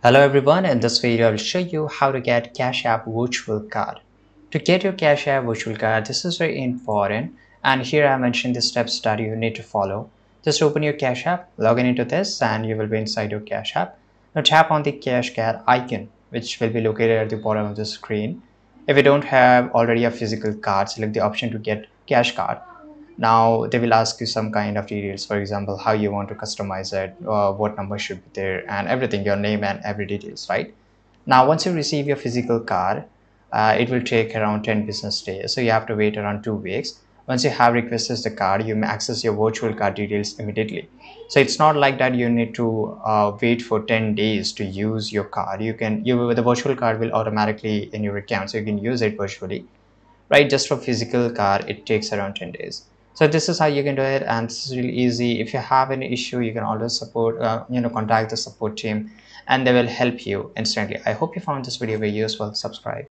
Hello everyone, in this video I will show you how to get Cash App virtual card. To get your Cash App virtual card, this is very important, and here I mentioned the steps that you need to follow. Just open your Cash App, log in into this, and you will be inside your Cash App. Now tap on the Cash Card icon, which will be located at the bottom of the screen. If you don't have already a physical card, select the option to get Cash Card. Now they will ask you some kind of details, for example how you want to customize it, what number should be there, and everything, your name and every details, right? Now once you receive your physical card, it will take around 10 business days, so you have to wait around 2 weeks. Once you have requested the card, you may access your virtual card details immediately. So it's not like that you need to wait for 10 days to use your card. The virtual card will automatically in your account, so you can use it virtually, right? Just for physical card it takes around 10 days. So this is how you can do it, and this is really easy. If you have any issue, you can always contact the support team, and they will help you instantly. I hope you found this video very useful. Subscribe.